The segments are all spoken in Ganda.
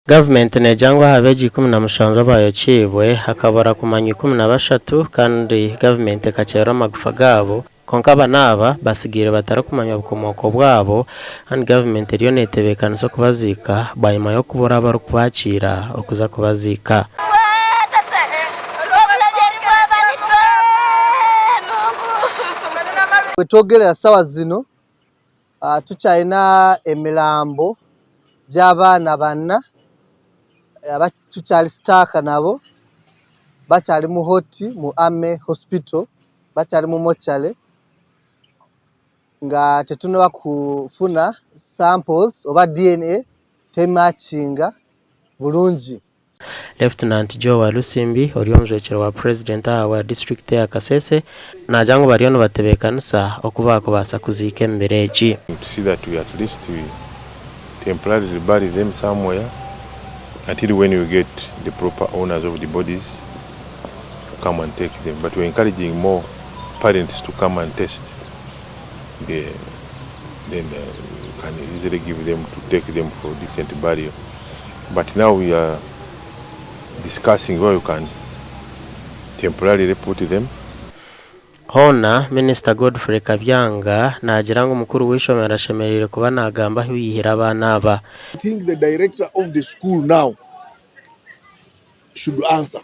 Gavumenti nejangwa habeji 17 bayocibwe hakabora kumanya 13 kandi gavumenti ekacera amagufa gabo konka banaba basigire batara kumanya bukomoko bwabo and gavumenti eriyo netebekana so kubazika bayima yo kubora baro kubacira okuza kubazika. Wetwogerera sawa zino tukyalina emirambo gy'abaana bana tukyali sitaaka nabo bakyali mu hoti mu Ame hospital bakyali mu mochale nga tetunaba kufuna samples oba DNA tematchinga bulungi. Lieutenant Joe Walusimbi oryomujwekero wa president wa district ya Kasese najango bariono batebekanisa okubako basa kuziika embereji. To see that we at least we temporarily bury them somewhere until when we get the proper owners of the bodies to come and take them. But we're encouraging more parents to come and test then we can easily give them to take them for decent burial. But now we are discussing where you can temporarily put them. Hona Minister Godfrey Kabyanga nagirango mukuru w'ishomera shemerire kuba nagamba huyihira abana aba. I think the director of the school now should answer,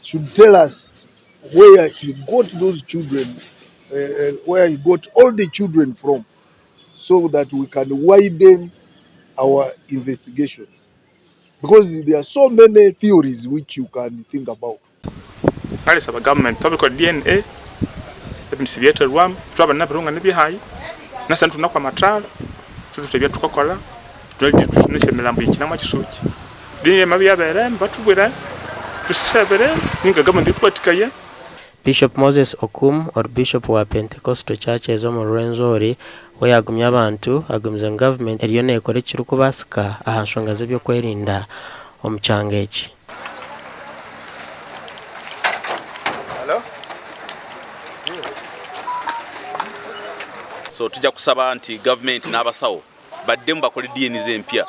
should tell us where he got those children, where he got all the children from, so that we can widen our investigations. Because there are so many theories which you can think about. Paris of government topical DNA ebinisibiyeto rwam twaba nabirunga nibihayi nasantu nakwa matala tutebya tukokola tuneshe milambo yikinamwa kisuki dinye mabi yabere batubwira tusebere ninga government twatikaye. Bishop Moses Okum or Bishop wa Pentecostal Church ezo mu Rwenzori we yagumya abantu agumza government eriyo nekore kiruko basika ahanshonga zebyo kwerinda omucangeki. So tujja kusaba anti government n'abasawo baddemu bakole DNA z'empya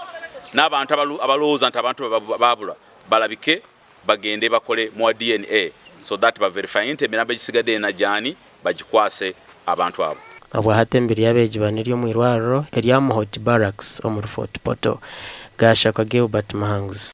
n'abantu abalowooza nti abantu babula balabike bagende bakole mu DNA so that ba verify nti emirambo egisigadde na jani bagikwase abantu abo. Abwa hatembere yabeji baniryo mu irwaro erya Hot Barracks omuri Fort Poto gasha kwa Gilbert Mahanguzi.